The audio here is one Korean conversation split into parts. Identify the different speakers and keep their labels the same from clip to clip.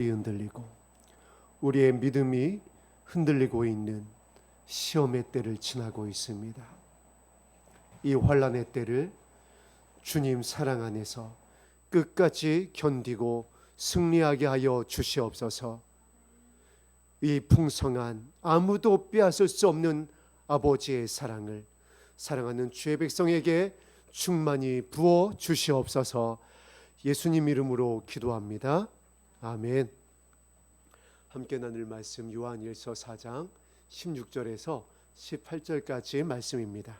Speaker 1: 흔들리고 우리의 믿음이 흔들리고 있는 시험의 때를 지나고 있습니다. 이 환난의 때를 주님 사랑 안에서 끝까지 견디고 승리하게 하여 주시옵소서. 이 풍성한 아무도 빼앗을 수 없는 아버지의 사랑을 사랑하는 주의 백성에게 충만히 부어 주시옵소서. 예수님 이름으로 기도합니다. 아멘. 함께 나눌 말씀 요한일서 4장 16절에서 18절까지 말씀입니다.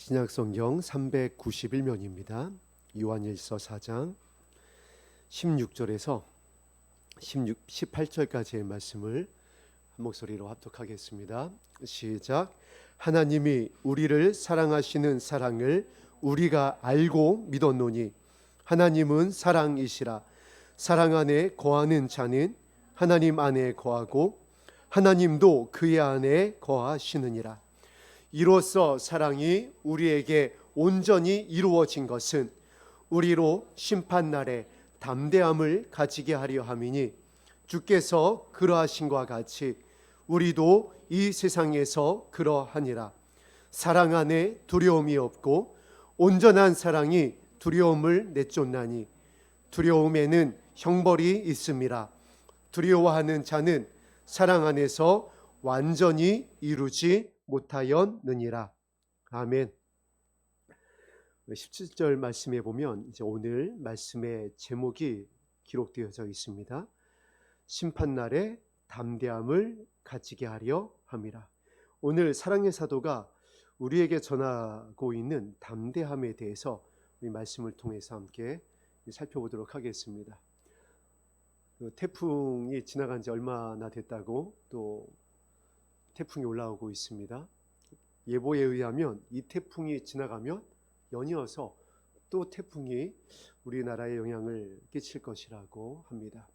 Speaker 1: 신약성경 391면입니다. 요한일서 4장 16절에서 18절까지의 말씀을 한 목소리로 합독하겠습니다. 시작. 하나님이 우리를 사랑하시는 사랑을 우리가 알고 믿었노니 하나님은 사랑이시라. 사랑 안에 거하는 자는 하나님 안에 거하고 하나님도 그의 안에 거하시느니라. 이로써 사랑이 우리에게 온전히 이루어진 것은 우리로 심판날에 담대함을 가지게 하려 함이니 주께서 그러하신 것과 같이 우리도 이 세상에서 그러하니라. 사랑 안에 두려움이 없고 온전한 사랑이 두려움을 내쫓나니 두려움에는 형벌이 있음이라. 두려워하는 자는 사랑 안에서 완전히 이루지 못하였느니라. 아멘. 17절 말씀에 보면 이제 오늘 말씀의 제목이 기록되어져 있습니다. 심판날에 담대함을 가지게 하려 함이라. 오늘 사랑의 사도가 우리에게 전하고 있는 담대함에 대해서 이 말씀을 통해서 함께 살펴보도록 하겠습니다. 태풍이 지나간 지 얼마나 됐다고 또 태풍이 올라오고 있습니다. 예보에 의하면 이 태풍이 지나가면 연이어서 또 태풍이 우리나라에 영향을 끼칠 것이라고 합니다.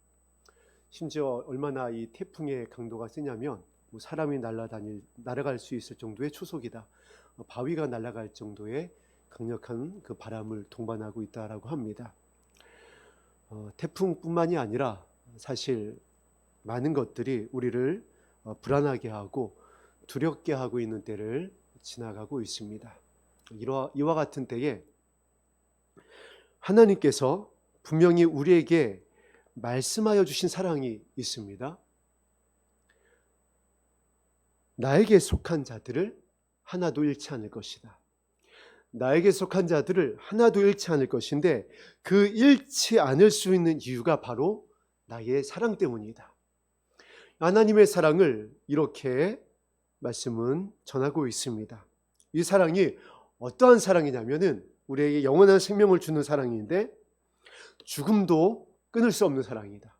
Speaker 1: 심지어 얼마나 이 태풍의 강도가 세냐면 사람이 날아갈 수 있을 정도의 초속이다. 바위가 날아갈 정도의 강력한 그 바람을 동반하고 있다라고 합니다. 태풍뿐만이 아니라 사실 많은 것들이 우리를 불안하게 하고 두렵게 하고 있는 때를 지나가고 있습니다. 이와 같은 때에 하나님께서 분명히 우리에게 말씀하여 주신 사랑이 있습니다. 나에게 속한 자들을 하나도 잃지 않을 것이다. 나에게 속한 자들을 하나도 잃지 않을 것인데 그 잃지 않을 수 있는 이유가 바로 나의 사랑 때문이다. 하나님의 사랑을 이렇게 말씀은 전하고 있습니다. 이 사랑이 어떠한 사랑이냐면은 우리에게 영원한 생명을 주는 사랑인데 죽음도 끊을 수 없는 사랑이다.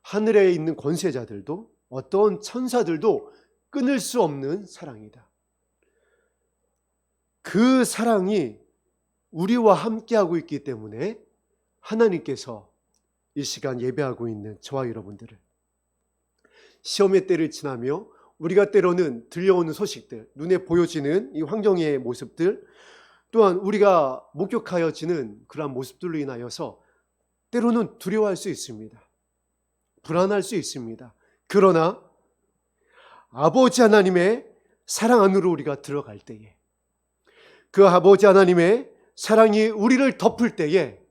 Speaker 1: 하늘에 있는 권세자들도 어떤 천사들도 끊을 수 없는 사랑이다. 그 사랑이 우리와 함께하고 있기 때문에 하나님께서 이 시간 예배하고 있는 저와 여러분들을 시험의 때를 지나며 우리가 때로는 들려오는 소식들, 눈에 보여지는 이 환경의 모습들, 또한 우리가 목격하여지는 그러한 모습들로 인하여서 때로는 두려워할 수 있습니다. 불안할 수 있습니다. 그러나 아버지 하나님의 사랑 안으로 우리가 들어갈 때에 그 아버지 하나님의 사랑이 우리를 덮을 때에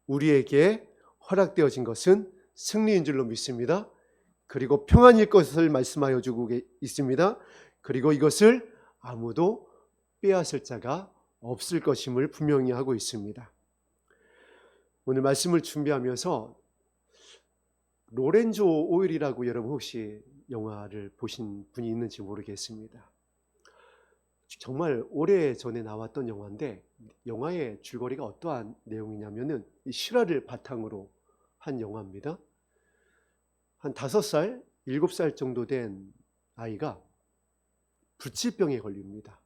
Speaker 1: 우리에게 허락되어진 것은 승리인 줄로 믿습니다. 그리고 평안일 것을 말씀하여 주고 있습니다. 그리고 이것을 아무도 빼앗을 자가 없을 것임을 분명히 하고 있습니다. 오늘 말씀을 준비하면서 로렌조 오일이라고 여러분 혹시 영화를 보신 분이 있는지 모르겠습니다. 정말 오래전에 나왔던 영화인데 영화의 줄거리가 어떠한 내용이냐면은 이 실화를 바탕으로 한 영화입니다. 한 5살, 7살 정도 된 아이가 불치병에 걸립니다.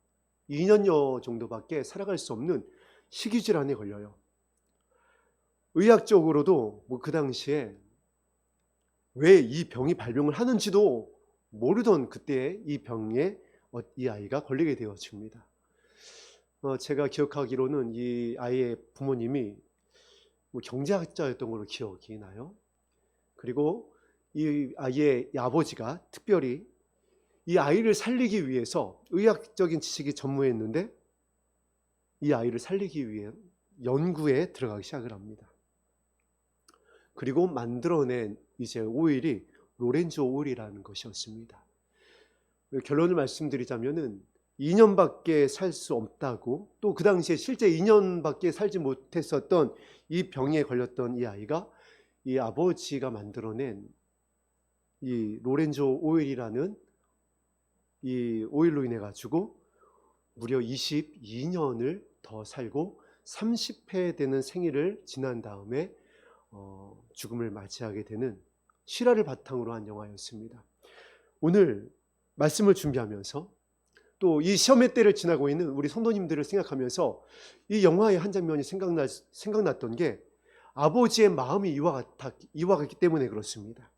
Speaker 1: 2년여 정도밖에 살아갈 수 없는 식이질환에 걸려요. 의학적으로도 그 당시에 왜 이 병이 발병을 하는지도 모르던 그때에 이 병에 이 아이가 걸리게 되어집니다. 제가 기억하기로는 이 아이의 부모님이 경제학자였던 걸로 기억이 나요. 그리고 이 아이의 아버지가 특별히 이 아이를 살리기 위해서 의학적인 지식이 전무했는데 이 아이를 살리기 위해 연구에 들어가기 시작을 합니다. 그리고 만들어낸 이제 오일이 로렌즈 오일이라는 것이었습니다. 결론을 말씀드리자면은 2년밖에 살 수 없다고, 또 그 당시에 실제 2년밖에 살지 못했었던 이 병에 걸렸던 이 아이가 이 아버지가 만들어낸 이 로렌즈 오일이라는 이 오일로 인해 가지고 무려 22년을 더 살고 30회 되는 생일을 지난 다음에 죽음을 맞이하게 되는 실화를 바탕으로 한 영화였습니다. 오늘 말씀을 준비하면서 또 이 시험의 때를 지나고 있는 우리 성도님들을 생각하면서 이 영화의 한 장면이 생각났던 게 아버지의 마음이 이와 같기 때문에 그렇습니다.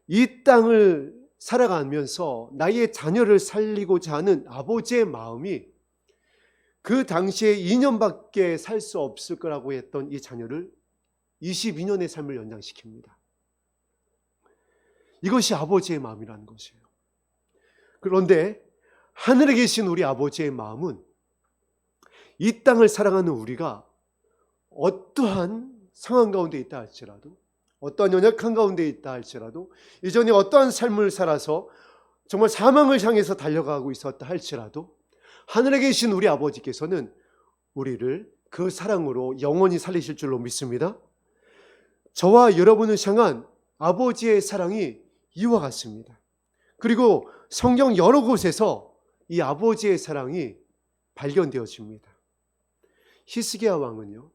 Speaker 1: 이 땅을 살아가면서 나의 자녀를 살리고자 하는 아버지의 마음이 그 당시에 2년밖에 살 수 없을 거라고 했던 이 자녀를 22년의 삶을 연장시킵니다. 이것이 아버지의 마음이라는 것이에요. 그런데 하늘에 계신 우리 아버지의 마음은 이 땅을 살아가는 우리가 어떠한 상황 가운데 있다 할지라도, 어떠한 연약한 가운데 있다 할지라도, 이전에 어떠한 삶을 살아서 정말 사망을 향해서 달려가고 있었다 할지라도 하늘에 계신 우리 아버지께서는 우리를 그 사랑으로 영원히 살리실 줄로 믿습니다. 저와 여러분을 향한 아버지의 사랑이 이와 같습니다. 그리고 성경 여러 곳에서 이 아버지의 사랑이 발견되어집니다. 히스기야 왕은요,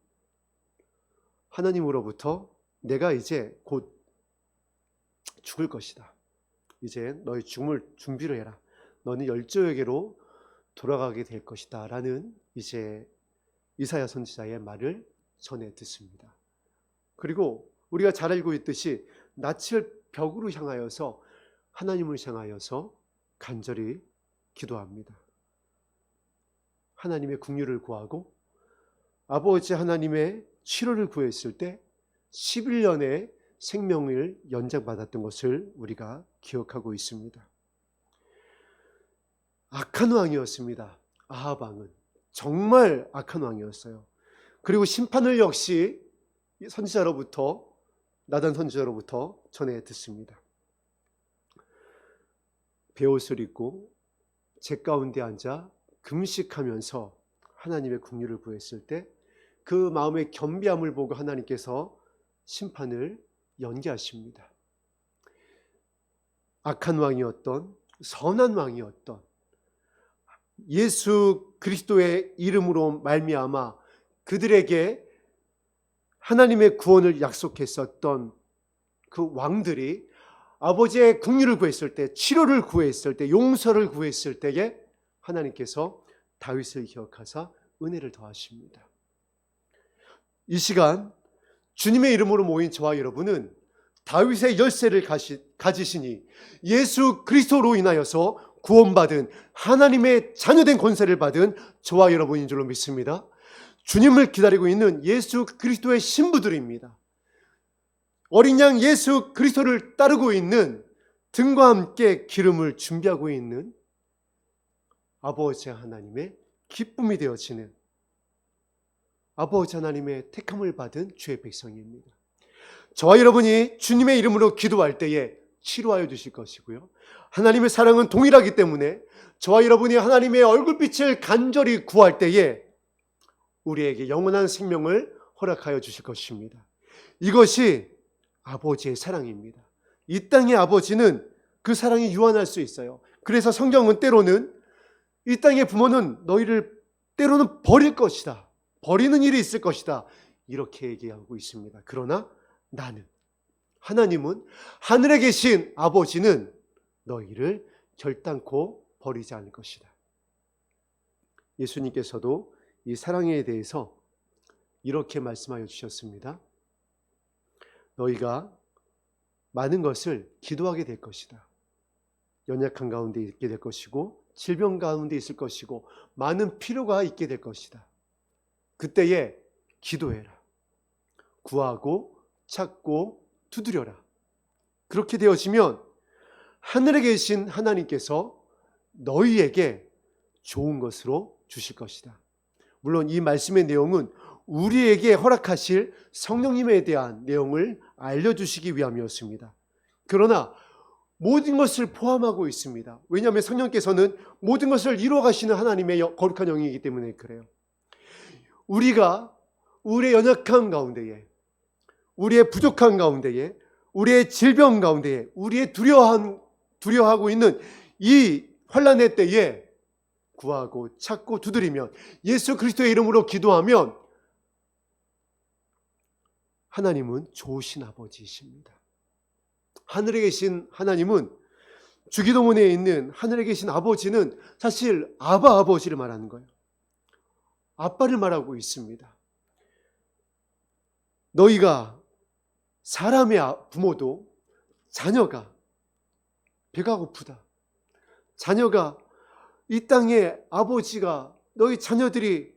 Speaker 1: 하나님으로부터 내가 이제 곧 죽을 것이다. 이제 너희 죽음을 준비를 해라. 너는 열조에게로 돌아가게 될 것이다. 라는 이제 이사야 선지자의 말을 전해 듣습니다. 그리고 우리가 잘 알고 있듯이 낯을 벽으로 향하여서 하나님을 향하여서 간절히 기도합니다. 하나님의 긍휼을 구하고 아버지 하나님의 치료를 구했을 때 11년의 생명을 연장받았던 것을 우리가 기억하고 있습니다. 악한 왕이었습니다. 아합 왕은 정말 악한 왕이었어요. 그리고 심판을 역시 선지자로부터, 나단 선지자로부터 전해 듣습니다. 베옷을 입고 제 가운데 앉아 금식하면서 하나님의 긍휼을 구했을 때 그 마음의 겸비함을 보고 하나님께서 심판을 연기하십니다. 악한 왕이었던, 선한 왕이었던, 예수 그리스도의 이름으로 말미암아 그들에게 하나님의 구원을 약속했었던 그 왕들이 아버지의 긍휼을 구했을 때, 치료를 구했을 때, 용서를 구했을 때에 하나님께서 다윗을 기억하사 은혜를 더하십니다. 이 시간 주님의 이름으로 모인 저와 여러분은 다윗의 열쇠를 가지시니 예수 그리스도로 인하여서 구원받은 하나님의 자녀된 권세를 받은 저와 여러분인 줄로 믿습니다. 주님을 기다리고 있는 예수 그리스도의 신부들입니다. 어린 양 예수 그리스도를 따르고 있는, 등과 함께 기름을 준비하고 있는 아버지 하나님의 기쁨이 되어지는 아버지 하나님의 택함을 받은 주의 백성입니다. 저와 여러분이 주님의 이름으로 기도할 때에 치료하여 주실 것이고요, 하나님의 사랑은 동일하기 때문에 저와 여러분이 하나님의 얼굴빛을 간절히 구할 때에 우리에게 영원한 생명을 허락하여 주실 것입니다. 이것이 아버지의 사랑입니다. 이 땅의 아버지는 그 사랑이 유한할 수 있어요. 그래서 성경은 때로는 이 땅의 부모는 너희를 때로는 버릴 것이다, 버리는 일이 있을 것이다, 이렇게 얘기하고 있습니다. 그러나 나는, 하나님은, 하늘에 계신 아버지는 너희를 결단코 버리지 않을 것이다. 예수님께서도 이 사랑에 대해서 이렇게 말씀하여 주셨습니다. 너희가 많은 것을 기도하게 될 것이다. 연약한 가운데 있게 될 것이고 질병 가운데 있을 것이고 많은 필요가 있게 될 것이다. 그때에 기도해라. 구하고 찾고 두드려라. 그렇게 되어지면 하늘에 계신 하나님께서 너희에게 좋은 것으로 주실 것이다. 물론 이 말씀의 내용은 우리에게 허락하실 성령님에 대한 내용을 알려주시기 위함이었습니다. 그러나 모든 것을 포함하고 있습니다. 왜냐하면 성령께서는 모든 것을 이루어 가시는 하나님의 거룩한 영이기 때문에 그래요. 우리가 우리의 연약한 가운데에, 우리의 부족한 가운데에, 우리의 질병 가운데에, 우리의 두려워하고 있는 이 환난의 때에 구하고 찾고 두드리면, 예수 그리스도의 이름으로 기도하면 하나님은 좋으신 아버지이십니다. 하늘에 계신 하나님은, 주기도문에 있는 하늘에 계신 아버지는 사실 아바 아버지를 말하는 거예요. 아빠를 말하고 있습니다. 너희가 사람의 부모도 자녀가 배가 고프다, 자녀가 이 땅에 아버지가 너희 자녀들이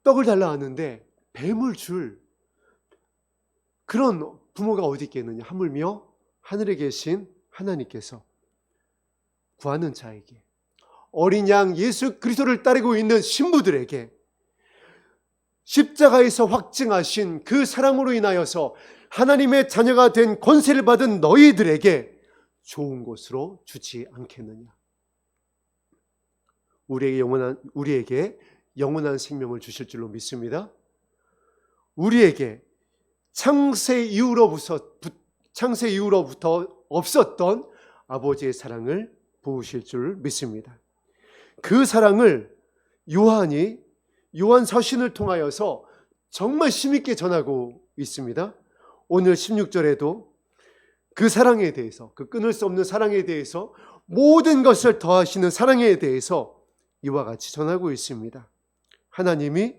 Speaker 1: 떡을 달라 하는데 뱀을 줄 그런 부모가 어디 있겠느냐. 하물며 하늘에 계신 하나님께서 구하는 자에게, 어린 양 예수 그리스도를 따르고 있는 신부들에게 십자가에서 확증하신 그 사랑으로 인하여서 하나님의 자녀가 된 권세를 받은 너희들에게 좋은 것으로 주지 않겠느냐. 우리에게 영원한 생명을 주실 줄로 믿습니다. 우리에게 창세 이후로부터 없었던 아버지의 사랑을 부으실 줄 믿습니다. 그 사랑을 요한 서신을 통하여서 정말 힘있게 전하고 있습니다. 오늘 16절에도 그 사랑에 대해서, 그 끊을 수 없는 사랑에 대해서, 모든 것을 더하시는 사랑에 대해서 이와 같이 전하고 있습니다. 하나님이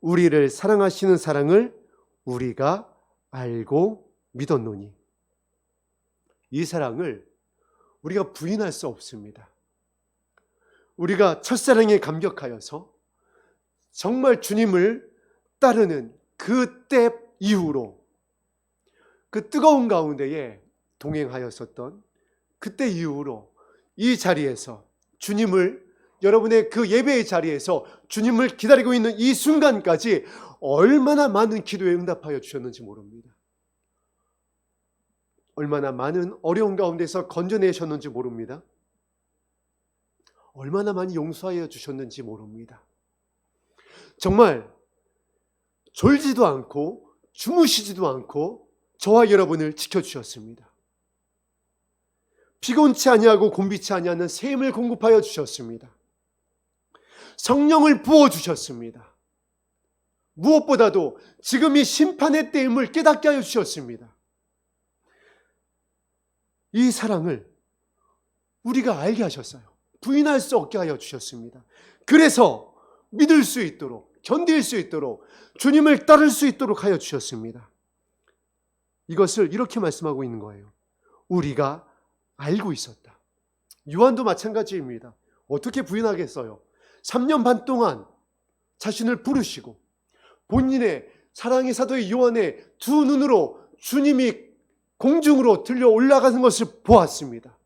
Speaker 1: 우리를 사랑하시는 사랑을 우리가 알고 믿었노니, 이 사랑을 우리가 부인할 수 없습니다. 우리가 첫사랑에 감격하여서 정말 주님을 따르는 그때 이후로, 그 뜨거운 가운데에 동행하였었던 그때 이후로 이 자리에서 주님을, 여러분의 그 예배의 자리에서 주님을 기다리고 있는 이 순간까지 얼마나 많은 기도에 응답하여 주셨는지 모릅니다. 얼마나 많은 어려운 가운데서 건져내셨는지 모릅니다. 얼마나 많이 용서하여 주셨는지 모릅니다. 정말 졸지도 않고 주무시지도 않고 저와 여러분을 지켜주셨습니다. 피곤치 아니하고 곤비치 아니하는 새 힘을 공급하여 주셨습니다. 성령을 부어주셨습니다. 무엇보다도 지금 이 심판의 때임을 깨닫게 하여 주셨습니다. 이 사랑을 우리가 알게 하셨어요. 부인할 수 없게 하여 주셨습니다. 그래서 믿을 수 있도록, 견딜 수 있도록, 주님을 따를 수 있도록 하여 주셨습니다. 이것을 이렇게 말씀하고 있는 거예요. 우리가 알고 있었다. 요한도 마찬가지입니다. 어떻게 부인하겠어요? 3년 반 동안 자신을 부르시고 본인의 사랑의 사도의 요한의 두 눈으로 주님이 공중으로 들려 올라가는 것을 보았습니다.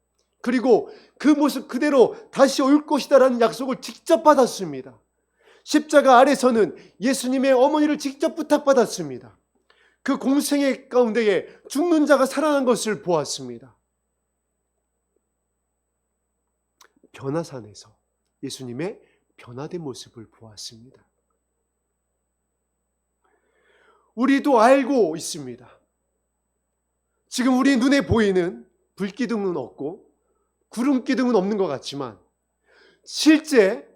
Speaker 1: 그리고 그 모습 그대로 다시 올 것이다라는 약속을 직접 받았습니다. 십자가 아래서는 예수님의 어머니를 직접 부탁받았습니다. 그 공생의 가운데에 죽는 자가 살아난 것을 보았습니다. 변화산에서 예수님의 변화된 모습을 보았습니다. 우리도 알고 있습니다. 지금 우리 눈에 보이는 불기둥은 없고 구름기둥은 없는 것 같지만, 실제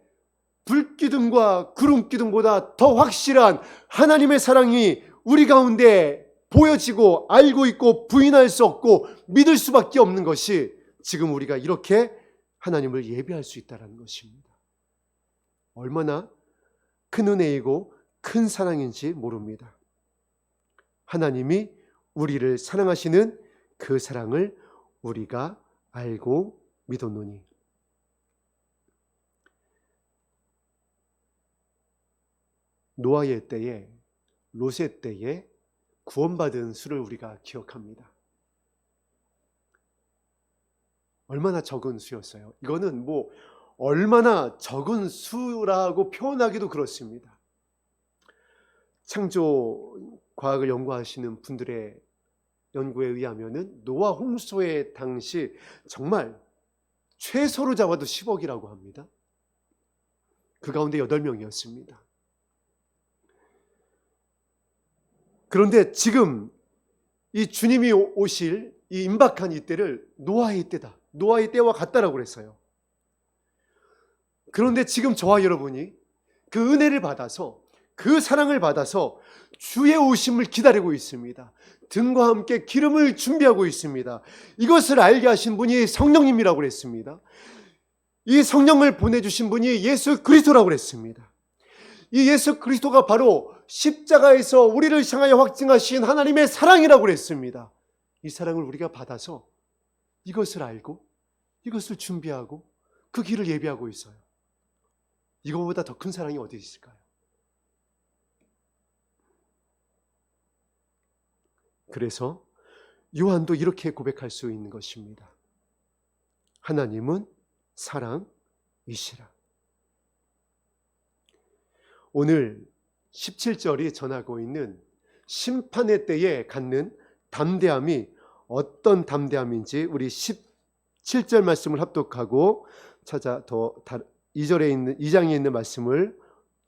Speaker 1: 불기둥과 구름기둥보다 더 확실한 하나님의 사랑이 우리 가운데 보여지고 알고 있고 부인할 수 없고 믿을 수밖에 없는 것이 지금 우리가 이렇게 하나님을 예배할 수 있다는 것입니다. 얼마나 큰 은혜이고 큰 사랑인지 모릅니다. 하나님이 우리를 사랑하시는 그 사랑을 우리가 알고 믿었노니. 노아의 때에, 롯의 때에 구원받은 수를 우리가 기억합니다. 얼마나 적은 수였어요. 이거는 얼마나 적은 수라고 표현하기도 그렇습니다. 창조 과학을 연구하시는 분들의 연구에 의하면은 노아 홍수의 당시 정말 최소로 잡아도 10억이라고 합니다. 그 가운데 8명이었습니다. 그런데 지금 이 주님이 오실 이 임박한 이때를 노아의 때다, 노아의 때와 같다라고 그랬어요. 그런데 지금 저와 여러분이 그 은혜를 받아서, 그 사랑을 받아서 주의 오심을 기다리고 있습니다. 등과 함께 기름을 준비하고 있습니다. 이것을 알게 하신 분이 성령님이라고 그랬습니다. 이 성령을 보내주신 분이 예수 그리스도라고 그랬습니다. 이 예수 그리스도가 바로 십자가에서 우리를 향하여 확증하신 하나님의 사랑이라고 그랬습니다. 이 사랑을 우리가 받아서 이것을 알고 이것을 준비하고 그 길을 예비하고 있어요. 이거보다 더 큰 사랑이 어디 있을까요? 그래서 요한도 이렇게 고백할 수 있는 것입니다. 하나님은 사랑이시라. 오늘 17절이 전하고 있는 심판의 때에 갖는 담대함이 어떤 담대함인지 우리 17절 말씀을 합독하고 2장에 있는 말씀을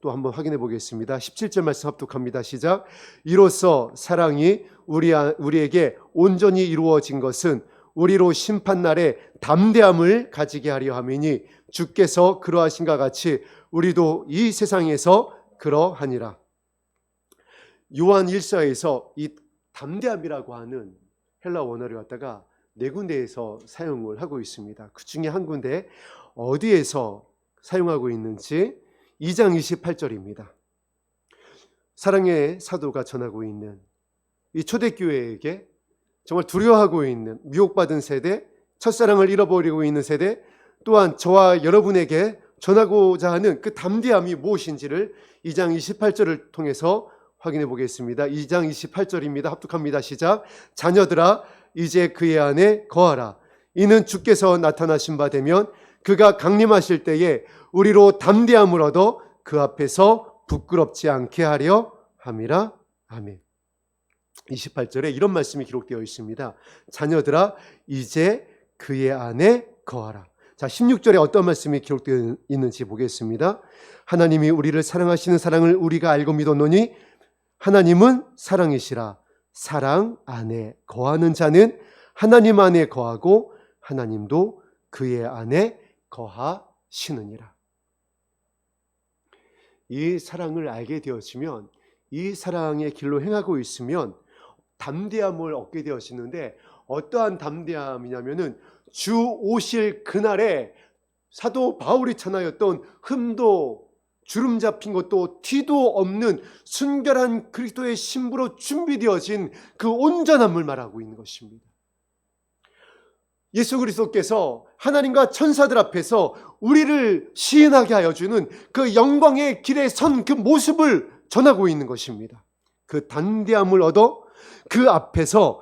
Speaker 1: 또 한번 확인해 보겠습니다. 17절 말씀 합독합니다. 시작. 이로써 사랑이 우리에게 온전히 이루어진 것은 우리로 심판날에 담대함을 가지게 하려 함이니 주께서 그러하신가 같이 우리도 이 세상에서 그러하니라. 요한 1서에서 이 담대함이라고 하는 헬라 원어를 갖다가 4군데에서 사용을 하고 있습니다. 그 중에 한 군데 어디에서 사용하고 있는지 2장 28절입니다. 사랑의 사도가 전하고 있는 이 초대교회에게 정말 두려워하고 있는, 미혹받은 세대, 첫사랑을 잃어버리고 있는 세대, 또한 저와 여러분에게 전하고자 하는 그 담대함이 무엇인지를 2장 28절을 통해서 확인해 보겠습니다. 2장 28절입니다. 합독합니다. 시작. 자녀들아 이제 그의 안에 거하라. 이는 주께서 나타나신 바 되면 그가 강림하실 때에 우리로 담대함을 얻어 그 앞에서 부끄럽지 않게 하려 함이라. 아멘. 28절에 이런 말씀이 기록되어 있습니다. 자녀들아 이제 그의 안에 거하라. 자, 16절에 어떤 말씀이 기록되어 있는지 보겠습니다. 하나님이 우리를 사랑하시는 사랑을 우리가 알고 믿었노니 하나님은 사랑이시라. 사랑 안에 거하는 자는 하나님 안에 거하고 하나님도 그의 안에 거하시느니라. 이 사랑을 알게 되어지면, 이 사랑의 길로 행하고 있으면 담대함을 얻게 되어지는데, 어떠한 담대함이냐면은 주 오실 그날에 사도 바울이 전하였던 흠도 주름 잡힌 것도 티도 없는 순결한 그리스도의 신부로 준비되어진 그 온전함을 말하고 있는 것입니다. 예수 그리스도께서 하나님과 천사들 앞에서 우리를 시인하게 하여 주는 그 영광의 길에 선 그 모습을 전하고 있는 것입니다. 그 담대함을 얻어 그 앞에서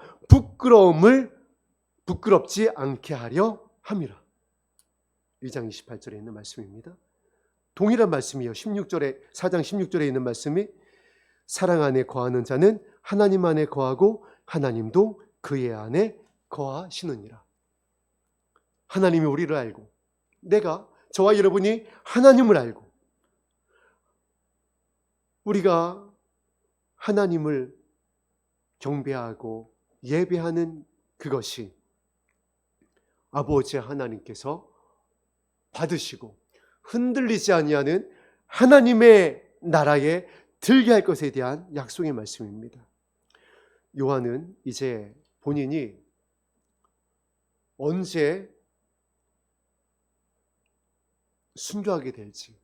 Speaker 1: 부끄럽지 않게 하려 함이라. 2장 28절에 있는 말씀입니다. 동일한 말씀이요. 4장 16절에 있는 말씀이 사랑 안에 거하는 자는 하나님 안에 거하고 하나님도 그의 안에 거하시느니라. 하나님이 우리를 알고, 저와 여러분이 하나님을 알고, 우리가 하나님을 경배하고 예배하는 그것이 아버지 하나님께서 받으시고 흔들리지 아니하는 하나님의 나라에 들게 할 것에 대한 약속의 말씀입니다. 요한은 이제 본인이 언제 순교하게 될지,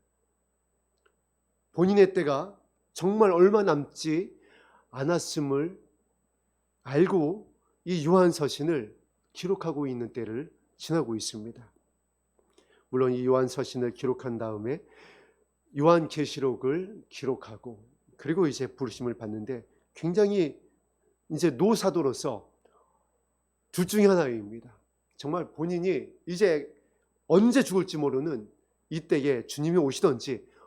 Speaker 1: 본인의 때가 정말 얼마 남지 않았음을 알고 이 요한서신을 기록하고 있는 때를 지나고 있습니다. 물론 이 요한서신을 기록한 다음에 요한계시록을 기록하고 그리고 이제 부르심을 받는데 굉장히 이제 노사도로서 둘 중에 하나입니다. 정말 본인이 이제 언제 죽을지 모르는 이때에 주님이 오시든지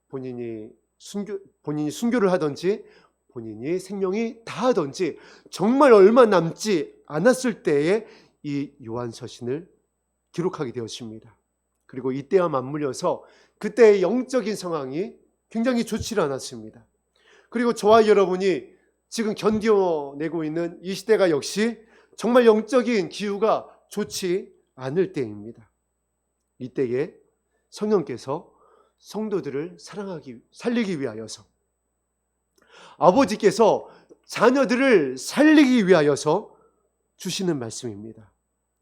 Speaker 1: 본인이 순교를 하든지 본인이 생명이 다하든지 정말 얼마 남지 않았을 때에 이 요한서신을 기록하게 되었습니다. 그리고 이때와 맞물려서 그때의 영적인 상황이 굉장히 좋지 않았습니다. 그리고 저와 여러분이 지금 견뎌내고 있는 이 시대가 역시 정말 영적인 기후가 좋지 않을 때입니다. 이때에 성령께서 성도들을 살리기 위하여서, 아버지께서 자녀들을 살리기 위하여서 주시는 말씀입니다.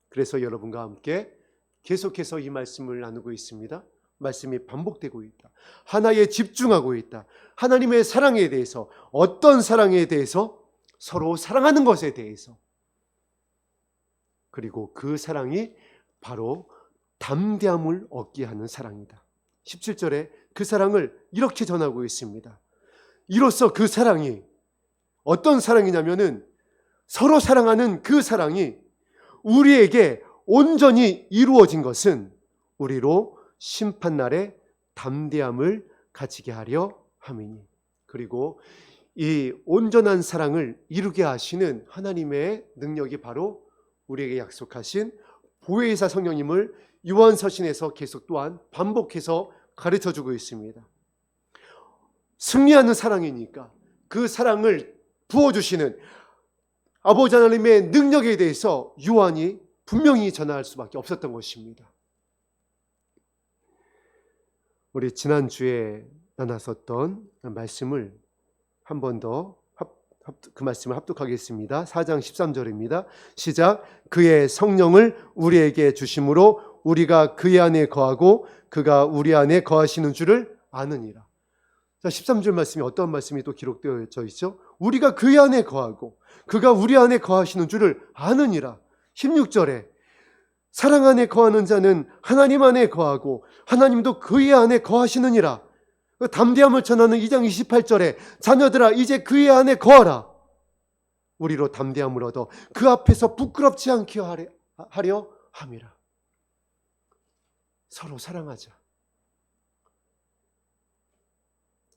Speaker 1: 그래서 여러분과 함께 계속해서 이 말씀을 나누고 있습니다. 말씀이 반복되고 있다. 하나에 집중하고 있다. 하나님의 사랑에 대해서, 어떤 사랑에 대해서? 서로 사랑하는 것에 대해서. 그리고 그 사랑이 바로 담대함을 얻게 하는 사랑이다. 17절에 그 사랑을 이렇게 전하고 있습니다. 이로써 그 사랑이 어떤 사랑이냐면은 서로 사랑하는 그 사랑이 우리에게 온전히 이루어진 것은 우리로 심판날에 담대함을 가지게 하려 함이니. 그리고 이 온전한 사랑을 이루게 하시는 하나님의 능력이 바로 우리에게 약속하신 보혜사 성령님을 요한서신에서 계속 또한 반복해서 가르쳐주고 있습니다. 승리하는 사랑이니까 그 사랑을 부어주시는 아버지 하나님의 능력에 대해서 요한이 분명히 전할 수밖에 없었던 것입니다. 우리 지난주에 나눴었던 말씀을 한 번 더 그 말씀을 합독하겠습니다. 4장 13절입니다. 시작. 그의 성령을 우리에게 주심으로 우리가 그의 안에 거하고 그가 우리 안에 거하시는 줄을 아느니라. 자, 13절 말씀이 어떤 말씀이 또 기록되어 있죠? 우리가 그의 안에 거하고 그가 우리 안에 거하시는 줄을 아느니라. 16절에 사랑 안에 거하는 자는 하나님 안에 거하고 하나님도 그의 안에 거하시느니라. 담대함을 전하는 2장 28절에 자녀들아 이제 그의 안에 거하라. 우리로 담대함을 얻어 그 앞에서 부끄럽지 않게 하려 함이라. 서로 사랑하자.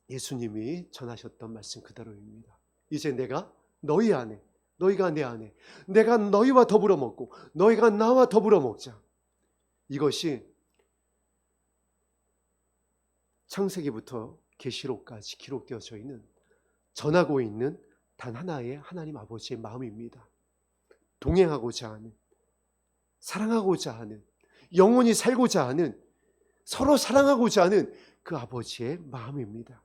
Speaker 1: 예수님이 전하셨던 말씀 그대로입니다. 이제 내가 너희 안에, 너희가 내 안에, 내가 너희와 더불어 먹고 너희가 나와 더불어 먹자. 이것이 창세기부터 계시록까지 기록되어져 있는, 전하고 있는 단 하나의 하나님 아버지의 마음입니다. 동행하고자 하는, 사랑하고자 하는, 영원히 살고자 하는, 서로 사랑하고자 하는 그 아버지의 마음입니다.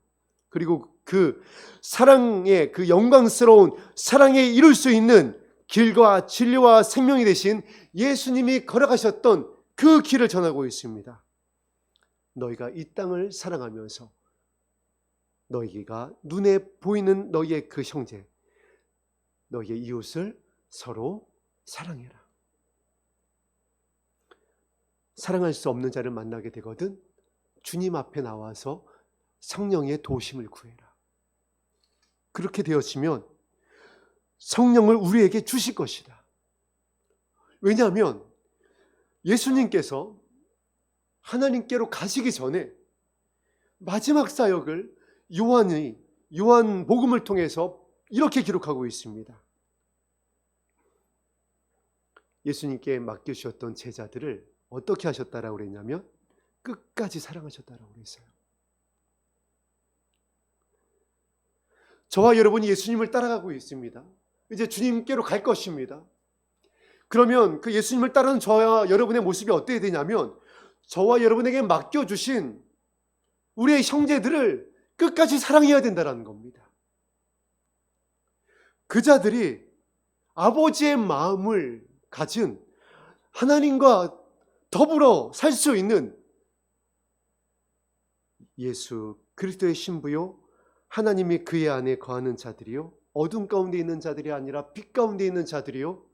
Speaker 1: 그리고 그 사랑의, 그 영광스러운 사랑에 이룰 수 있는 길과 진리와 생명이 되신 예수님이 걸어가셨던 그 길을 전하고 있습니다. 너희가 이 땅을 사랑하면서 너희가 눈에 보이는 너희의 그 형제, 너희의 이웃을 서로 사랑해라. 사랑할 수 없는 자를 만나게 되거든 주님 앞에 나와서 성령의 도심을 구해라. 그렇게 되었으면 성령을 우리에게 주실 것이다. 왜냐하면 예수님께서 하나님께로 가시기 전에 마지막 사역을 요한 복음을 통해서 이렇게 기록하고 있습니다. 예수님께 맡겨주셨던 제자들을 어떻게 하셨다라고 그랬냐면 끝까지 사랑하셨다라고 그랬어요. 저와 여러분이 예수님을 따라가고 있습니다. 이제 주님께로 갈 것입니다. 그러면 그 예수님을 따르는 저와 여러분의 모습이 어때야 되냐면 저와 여러분에게 맡겨주신 우리의 형제들을 끝까지 사랑해야 된다는 겁니다. 그 자들이 아버지의 마음을 가진 하나님과 더불어 살 수 있는 예수 그리스도의 신부요 하나님이 그의 안에 거하는 자들이요 어둠 가운데 있는 자들이 아니라 빛 가운데 있는 자들이요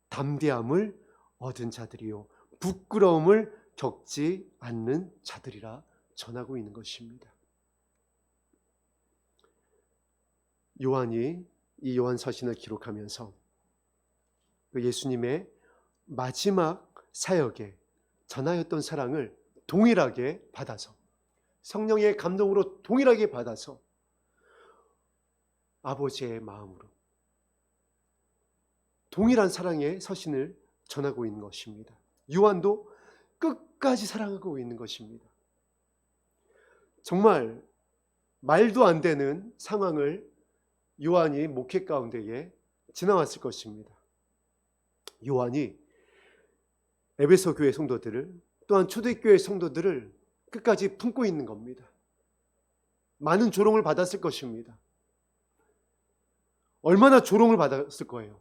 Speaker 1: 담대함을 얻은 자들이요 부끄러움을 겪지 않는 자들이라 전하고 있는 것입니다. 요한이 이 요한서신을 기록하면서 예수님의 마지막 사역에 전하였던 사랑을 동일하게 받아서 성령의 감동으로 동일하게 받아서 아버지의 마음으로 동일한 사랑의 서신을 전하고 있는 것입니다. 요한도 끝까지 사랑하고 있는 것입니다. 정말 말도 안 되는 상황을 요한이 목회 가운데에 지나왔을 것입니다. 요한이 에베소 교회 성도들을 또한 초대교회 성도들을 끝까지 품고 있는 겁니다. 많은 조롱을 받았을 것입니다. 얼마나 조롱을 받았을 거예요.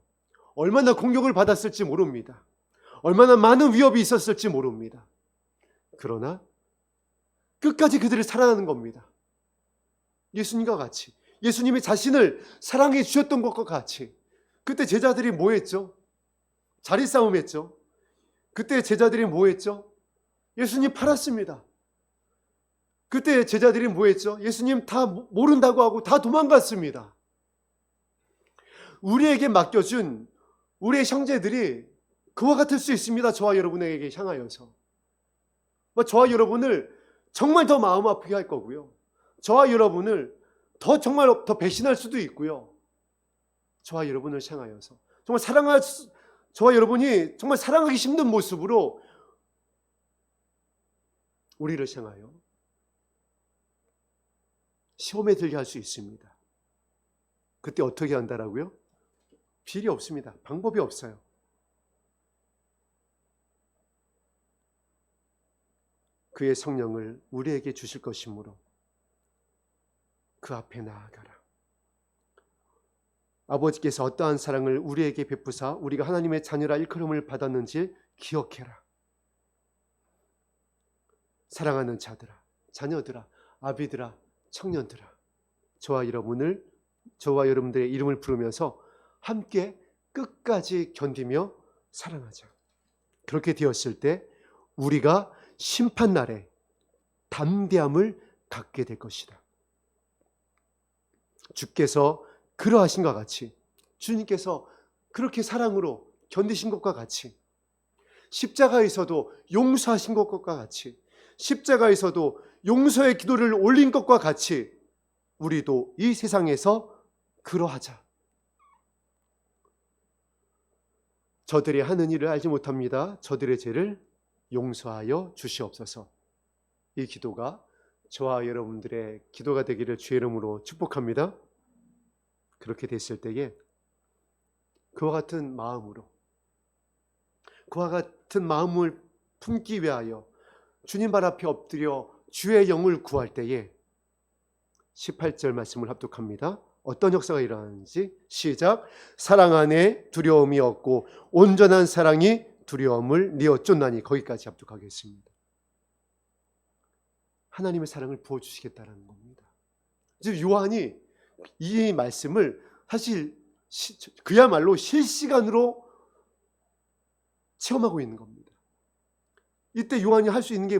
Speaker 1: 얼마나 공격을 받았을지 모릅니다. 얼마나 많은 위협이 있었을지 모릅니다. 그러나 끝까지 그들을 사랑하는 겁니다. 예수님과 같이 예수님이 자신을 사랑해 주셨던 것과 같이. 그때 제자들이 뭐 했죠? 자리 싸움 했죠. 그때 제자들이 뭐 했죠? 예수님 팔았습니다. 그때 제자들이 뭐 했죠? 예수님 다 모른다고 하고 다 도망갔습니다. 우리에게 맡겨준 우리의 형제들이 그와 같을 수 있습니다. 저와 여러분에게 향하여서. 저와 여러분을 정말 더 마음 아프게 할 거고요. 저와 여러분을 정말 더 배신할 수도 있고요. 저와 여러분을 향하여서 정말 저와 여러분이 정말 사랑하기 힘든 모습으로 우리를 향하여 시험에 들게 할 수 있습니다. 그때 어떻게 한다라고요? 길이 없습니다. 방법이 없어요. 그의 성령을 우리에게 주실 것이므로 그 앞에 나아가라. 아버지께서 어떠한 사랑을 우리에게 베푸사 우리가 하나님의 자녀라 일컬음을 받았는지 기억해라. 사랑하는 자들아, 자녀들아, 아비들아, 청년들아, 저와 여러분들의 이름을 부르면서 함께 끝까지 견디며 사랑하자. 그렇게 되었을 때 우리가 심판날에 담대함을 갖게 될 것이다. 주께서 그러하신 것 같이, 주님께서 그렇게 사랑으로 견디신 것과 같이, 십자가에서도 용서하신 것과 같이, 십자가에서도 용서의 기도를 올린 것과 같이 우리도 이 세상에서 그러하자. 저들이 하는 일을 알지 못합니다. 저들의 죄를 용서하여 주시옵소서. 이 기도가 저와 여러분들의 기도가 되기를 주의 이름으로 축복합니다. 그렇게 됐을 때에 그와 같은 마음을 품기 위하여 주님 발 앞에 엎드려 주의 영을 구할 때에 18절 말씀을 합독합니다. 어떤 역사가 일어나는지 시작. 사랑 안에 두려움이 없고 온전한 사랑이 두려움을 뉘어쫓나니. 거기까지 합독하겠습니다. 하나님의 사랑을 부어주시겠다는 겁니다. 지금 요한이 이 말씀을 사실 그야말로 실시간으로 체험하고 있는 겁니다. 이때 요한이 할 수 있는 게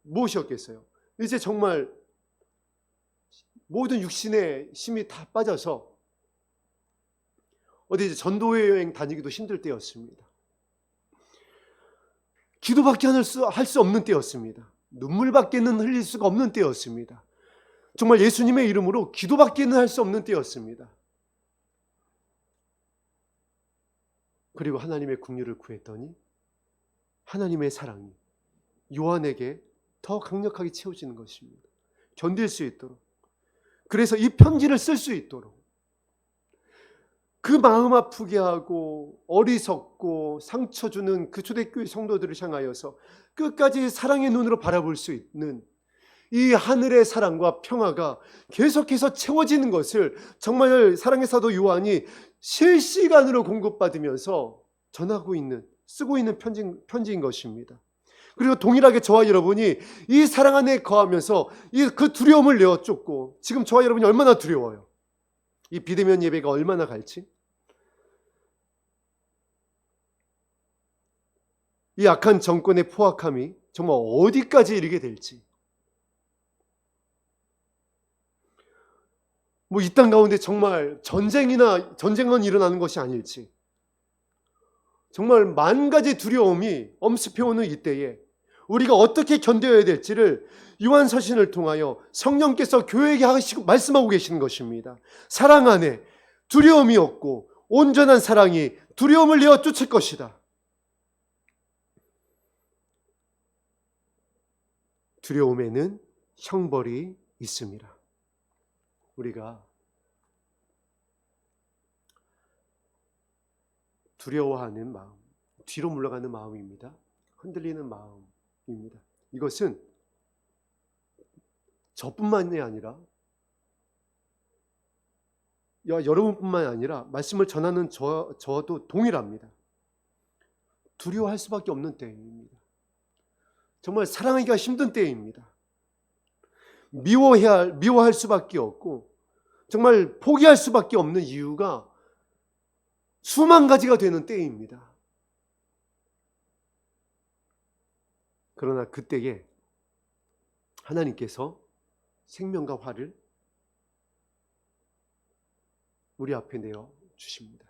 Speaker 1: 무엇이었겠어요? 이제 정말 모든 육신의 힘이 다 빠져서 어디 이제 전도 여행 다니기도 힘들 때였습니다. 기도밖에 할 수 없는 때였습니다. 눈물밖에는 흘릴 수가 없는 때였습니다. 정말 예수님의 이름으로 기도밖에는 할 수 없는 때였습니다. 그리고 하나님의 긍휼을 구했더니 하나님의 사랑이 요한에게 더 강력하게 채워지는 것입니다. 견딜 수 있도록. 그래서 이 편지를 쓸 수 있도록. 그 마음 아프게 하고 어리석고 상처 주는 그 초대교회 성도들을 향하여서 끝까지 사랑의 눈으로 바라볼 수 있는 이 하늘의 사랑과 평화가 계속해서 채워지는 것을 정말 사랑의 사도 요한이 실시간으로 공급받으면서 쓰고 있는 편지인 것입니다. 그리고 동일하게 저와 여러분이 이 사랑 안에 거하면서 그 두려움을 내어 쫓고, 지금 저와 여러분이 얼마나 두려워요. 이 비대면 예배가 얼마나 갈지, 이 악한 정권의 포악함이 정말 어디까지 이르게 될지, 뭐 이 땅 가운데 정말 전쟁은 일어나는 것이 아닐지, 정말 만 가지 두려움이 엄습해오는 이때에 우리가 어떻게 견뎌야 될지를 요한서신을 통하여 성령께서 교회에게 말씀하고 계시는 것입니다. 사랑 안에 두려움이 없고 온전한 사랑이 두려움을 내어 쫓을 것이다. 두려움에는 형벌이 있습니다. 우리가 두려워하는 마음, 뒤로 물러가는 마음입니다. 흔들리는 마음입니다. 이것은 저뿐만이 아니라, 여러분뿐만 아니라 말씀을 전하는 저도 동일합니다. 두려워할 수밖에 없는 때입니다. 정말 사랑하기가 힘든 때입니다. 미워할 수밖에 없고 정말 포기할 수밖에 없는 이유가 수만 가지가 되는 때입니다. 그러나 그때에 하나님께서 생명과 화를 우리 앞에 내어 주십니다.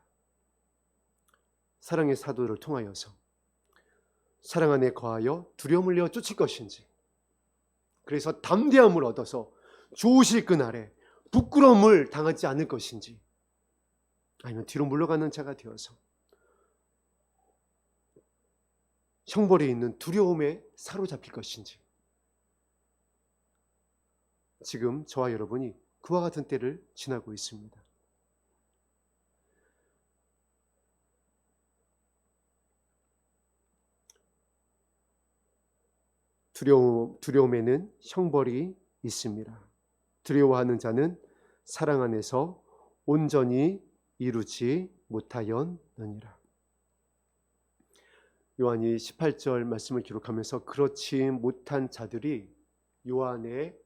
Speaker 1: 사랑의 사도를 통하여서 사랑 안에 거하여 두려움을 내어 쫓을 것인지, 그래서 담대함을 얻어서 좋으실 그날에 부끄러움을 당하지 않을 것인지, 아니면 뒤로 물러가는 자가 되어서 형벌에 있는 두려움에 사로잡힐 것인지, 지금 저와 여러분이 그와 같은 때를 지나고 있습니다. 두려움에는 형벌이 있습니다. 두려워하는 자는 사랑 안에서 온전히 이루지 못하였느니라. 요한이 18절 말씀을 기록하면서 그렇지 못한 자들이 요한의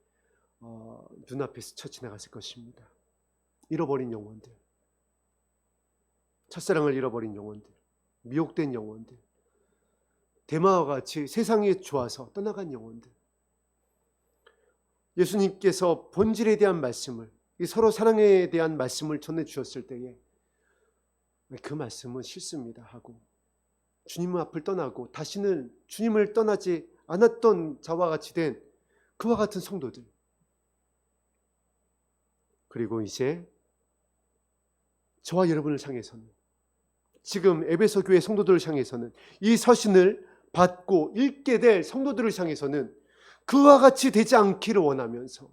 Speaker 1: 눈앞에 스쳐 지나갔을 것입니다. 잃어버린 영혼들, 첫사랑을 잃어버린 영혼들, 미혹된 영혼들, 대마와 같이 세상에 좋아서 떠나간 영혼들, 예수님께서 본질에 대한 말씀을, 서로 사랑에 대한 말씀을 전해주셨을 때에 그 말씀은 싫습니다 하고 주님 앞을 떠나고 다시는 주님을 떠나지 않았던 자와 같이 된 그와 같은 성도들, 그리고 이제 저와 여러분을 향해서는, 지금 에베소 교회 성도들을 향해서는, 이 서신을 받고 읽게 될 성도들을 향해서는 그와 같이 되지 않기를 원하면서,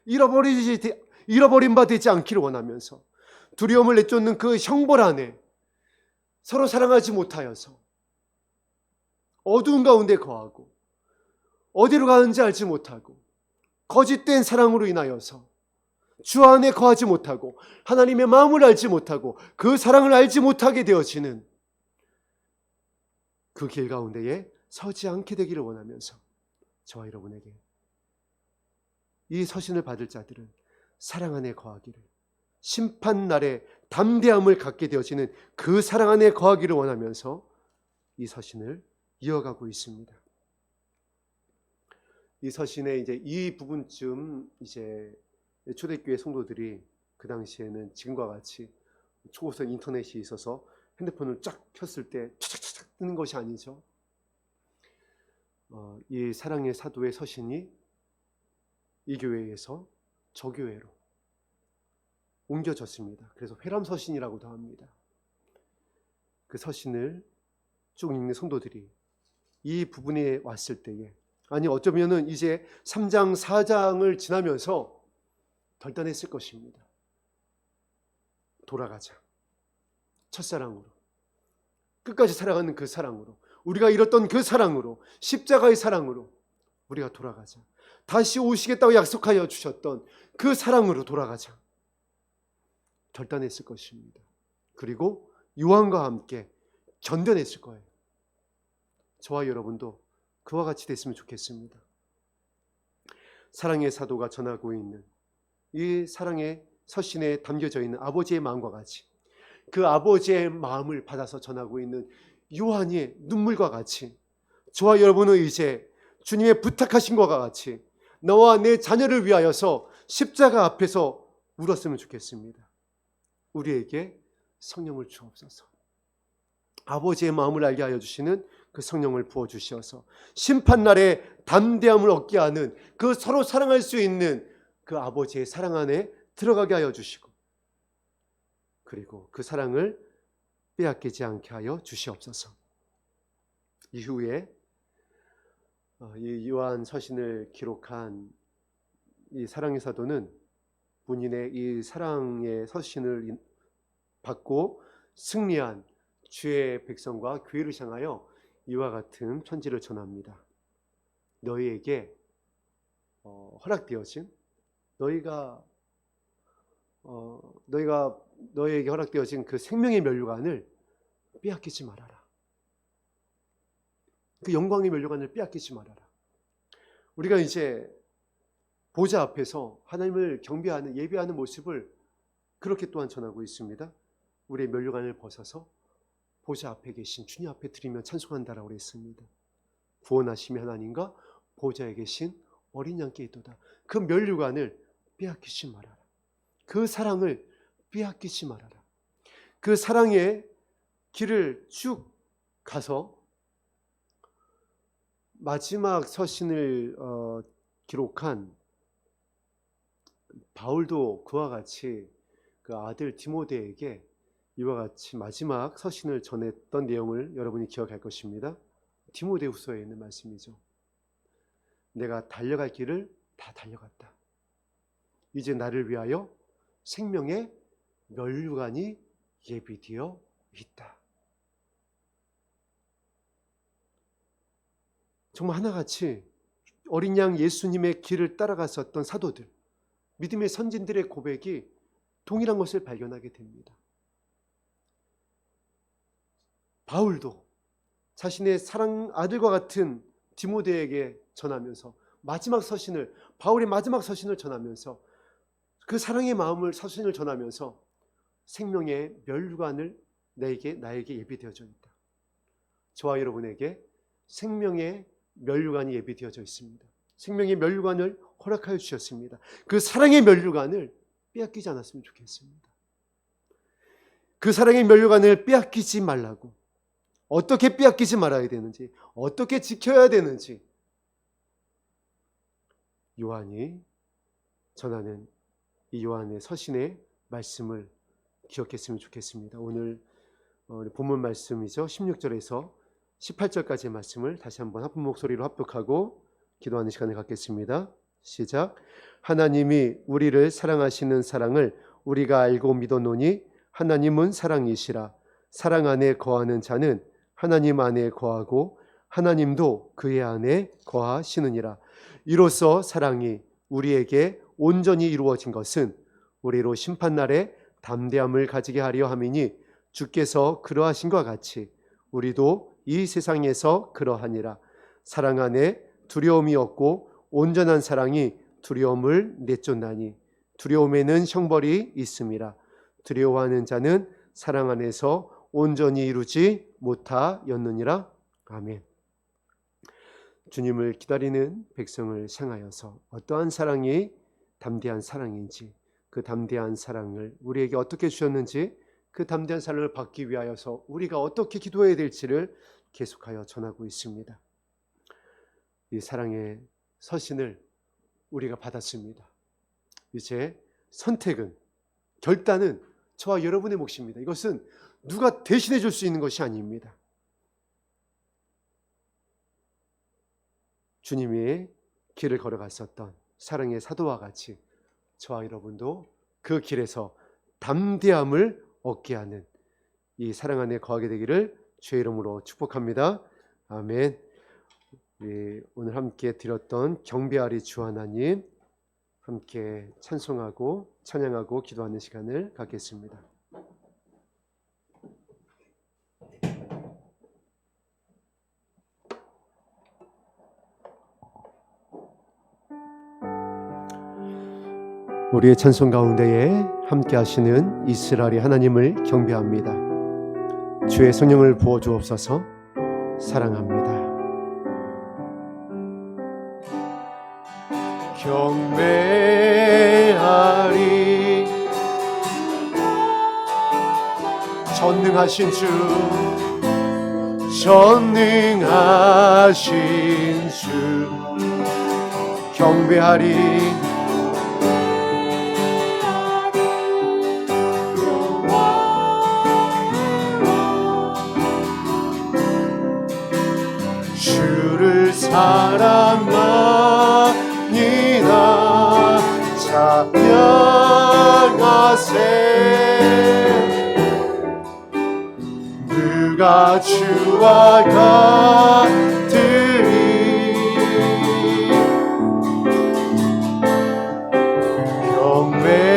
Speaker 1: 잃어버린 바 되지 않기를 원하면서, 두려움을 내쫓는 그 형벌 안에 서로 사랑하지 못하여서 어두운 가운데 거하고 어디로 가는지 알지 못하고 거짓된 사랑으로 인하여서 주 안에 거하지 못하고 하나님의 마음을 알지 못하고 그 사랑을 알지 못하게 되어지는 그 길 가운데에 서지 않게 되기를 원하면서, 저와 여러분에게 이 서신을 받을 자들은 사랑 안에 거하기를, 심판날에 담대함을 갖게 되어지는 그 사랑 안에 거하기를 원하면서 이 서신을 이어가고 있습니다. 이 서신의 이제 이 부분쯤 이제 초대교회 성도들이 그 당시에는 지금과 같이 초고속 인터넷이 있어서 핸드폰을 쫙 켰을 때 차착차착 뜨는 것이 아니죠. 이 사랑의 사도의 서신이 이 교회에서 저 교회로 옮겨졌습니다. 그래서 회람서신이라고도 합니다. 그 서신을 쭉 읽는 성도들이 이 부분에 왔을 때에, 아니 어쩌면은 이제 3장 4장을 지나면서 결단했을 것입니다. 돌아가자. 첫사랑으로, 끝까지 살아가는 그 사랑으로, 우리가 잃었던 그 사랑으로, 십자가의 사랑으로 우리가 돌아가자. 다시 오시겠다고 약속하여 주셨던 그 사랑으로 돌아가자. 결단했을 것입니다. 그리고 요한과 함께 견뎌냈을 거예요. 저와 여러분도 그와 같이 됐으면 좋겠습니다. 사랑의 사도가 전하고 있는 이 사랑의 서신에 담겨져 있는 아버지의 마음과 같이, 그 아버지의 마음을 받아서 전하고 있는 요한의 눈물과 같이, 저와 여러분은 이제 주님의 부탁하신 것과 같이 너와 내 자녀를 위하여서 십자가 앞에서 울었으면 좋겠습니다. 우리에게 성령을 주옵소서. 아버지의 마음을 알게 하여 주시는 그 성령을 부어주셔서 심판날에 담대함을 얻게 하는, 그 서로 사랑할 수 있는 그 아버지의 사랑 안에 들어가게 하여 주시고, 그리고 그 사랑을 빼앗기지 않게 하여 주시옵소서. 이후에 이 요한 서신을 기록한 이 사랑의 사도는 본인의 이 사랑의 서신을 받고 승리한 주의 백성과 교회를 향하여 이와 같은 편지를 전합니다. 너희에게 허락되어진, 너희에게 허락되어진 그 생명의 면류관을 빼앗기지 말아라. 그 영광의 면류관을 빼앗기지 말아라. 우리가 이제 보좌 앞에서 하나님을 경배하는, 예배하는 모습을 그렇게 또한 전하고 있습니다. 우리의 면류관을 벗어서 보좌 앞에 계신 주님 앞에 드리며 찬송한다라고 그랬습니다. 구원하심의 하나님과 보좌에 계신 어린 양께 있도다. 그 면류관을 빼앗기지 말아라. 그 사랑을 빼앗기지 말아라. 그 사랑의 길을 쭉 가서 마지막 서신을 기록한 바울도 그와 같이 그 아들 디모데에게 이와 같이 마지막 서신을 전했던 내용을 여러분이 기억할 것입니다. 디모데후서에 있는 말씀이죠. 내가 달려갈 길을 다 달려갔다. 이제 나를 위하여 생명의 면류관이 예비되어 있다. 정말 하나같이 어린 양 예수님의 길을 따라갔었던 사도들, 믿음의 선진들의 고백이 동일한 것을 발견하게 됩니다. 바울도 자신의 사랑 아들과 같은 디모데에게 전하면서 바울의 마지막 서신을 전하면서 그 사랑의 마음을 서신을 전하면서 생명의 면류관을 나에게 예비되어져 있다. 저와 여러분에게 생명의 면류관이 예비되어져 있습니다. 생명의 면류관을 허락하여 주셨습니다. 그 사랑의 면류관을 빼앗기지 않았으면 좋겠습니다. 그 사랑의 면류관을 빼앗기지 말라고, 어떻게 빼앗기지 말아야 되는지, 어떻게 지켜야 되는지 요한이 전하는 이 요한의 서신의 말씀을 기억했으면 좋겠습니다. 오늘 본문 말씀이죠. 16절에서 18절까지의 말씀을 다시 한번 한 목소리로 합독하고 기도하는 시간을 갖겠습니다. 시작. 하나님이 우리를 사랑하시는 사랑을 우리가 알고 믿었노니 하나님은 사랑이시라. 사랑 안에 거하는 자는 하나님 안에 거하고 하나님도 그의 안에 거하시느니라. 이로써 사랑이 우리에게 온전히 이루어진 것은 우리로 심판날에 담대함을 가지게 하려 함이니 주께서 그러하신 것 같이 우리도 이 세상에서 그러하니라. 사랑 안에 두려움이 없고 온전한 사랑이 두려움을 내쫓나니 두려움에는 형벌이 있음이라. 두려워하는 자는 사랑 안에서 온전히 이루지 못하였느니라. 아멘. 주님을 기다리는 백성을 향하여서 어떠한 사랑이 담대한 사랑인지, 그 담대한 사랑을 우리에게 어떻게 주셨는지, 그 담대한 사랑을 받기 위하여서 우리가 어떻게 기도해야 될지를 계속하여 전하고 있습니다. 이 사랑의 서신을 우리가 받았습니다. 이제 선택은, 결단은 저와 여러분의 몫입니다. 이것은 누가 대신해 줄 수 있는 것이 아닙니다. 주님이 길을 걸어갔었던 사랑의 사도와 같이 저와 여러분도 그 길에서 담대함을 얻게 하는 이 사랑 안에 거하게 되기를 주의 이름으로 축복합니다. 아멘. 오늘 함께 드렸던 경배하리 주 하나님, 함께 찬송하고 찬양하고 기도하는 시간을 갖겠습니다. 우리의 찬송 가운데에 함께 하시는 이스라엘의 하나님을 경배합니다. 주의 성령을 부어주옵소서. 사랑합니다. 경배하리 전능하신 주, 전능하신 주 경배하리. 주를 사랑하니라 찬양하세. 누가 주와 같으리. 경배하리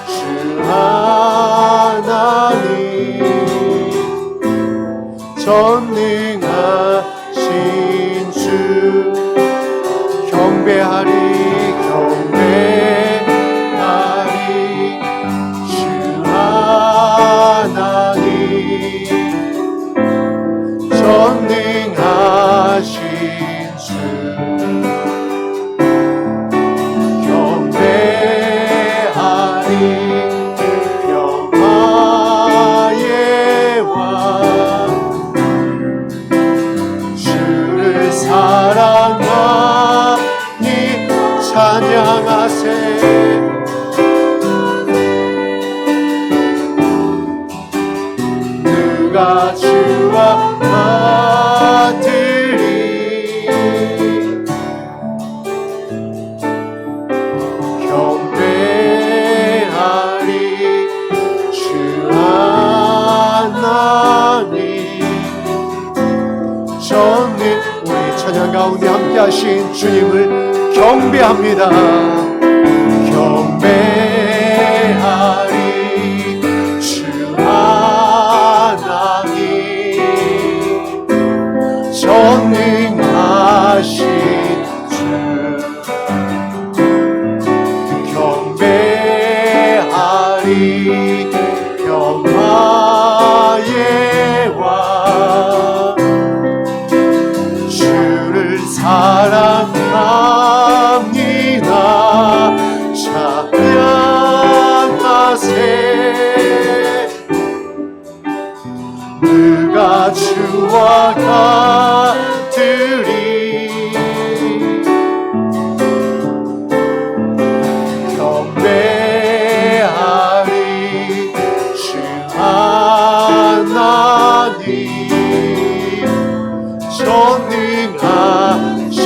Speaker 1: 주 하나님, 전능하신 주 경배하리. 경배하리 주 하나님, 전능하신 주 경배하리. 평화의 왕 주를 사랑하니 찬양하세. 누가 주와 같으리. 경배하리 주 하나님, 전능. 우리 찬양 가운데 함께 하신 주님을 경배합니다. 경배하리 주 하나님, 전능하신 주 경배하리. 평화의 왕 주를 사랑합니다. 찬양하세. 누가 주와 같으리. 경배하리 주 하나님, 전능하신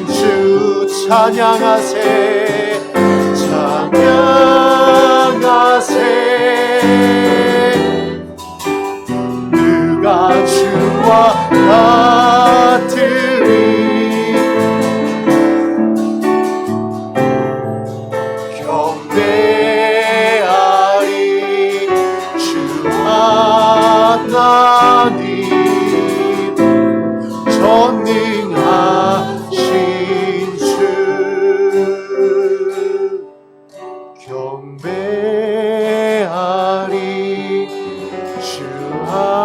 Speaker 1: 주 찬양하세. 찬양하세. 누가 주와 같으리. 경배하리 주 하나님, 전능하신 주 경배하리 주 하나님,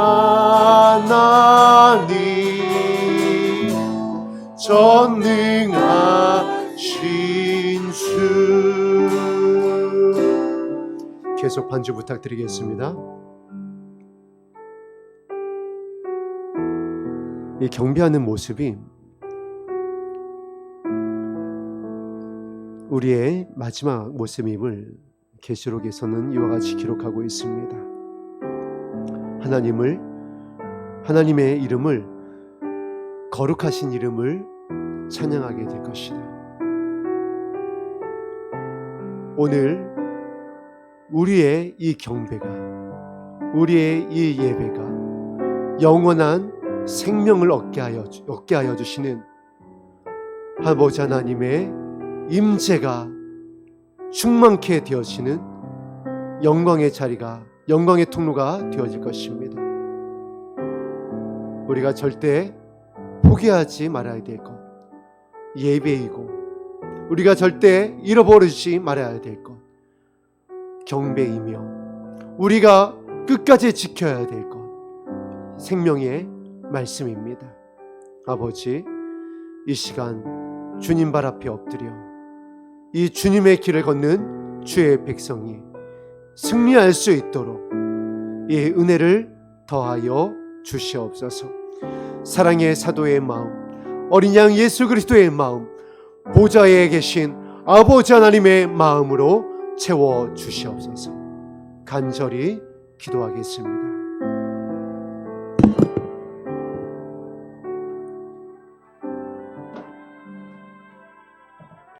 Speaker 1: 전능하신 주. 계속 반주 부탁드리겠습니다. 이 경배하는 모습이 우리의 마지막 모습임을 계시록에서는 이와 같이 기록하고 있습니다. 하나님의 이름을, 거룩하신 이름을 찬양하게 될 것이다. 오늘 우리의 이 경배가, 우리의 이 예배가 영원한 생명을 얻게 하여 주시는 아버지 하나님의 임재가 충만케 되어지는 영광의 자리가, 영광의 통로가 되어질 것입니다. 우리가 절대 포기하지 말아야 될 것, 예배이고 우리가 절대 잃어버리지 말아야 될 것, 경배이며 우리가 끝까지 지켜야 될 것, 생명의 말씀입니다. 아버지, 이 시간 주님 발 앞에 엎드려 이 주님의 길을 걷는 주의 백성이 승리할 수 있도록 이 은혜를 더하여 주시옵소서. 사랑의 사도의 마음, 어린 양 예수 그리스도의 마음, 보좌에 계신 아버지 하나님의 마음으로 채워 주시옵소서. 간절히 기도하겠습니다.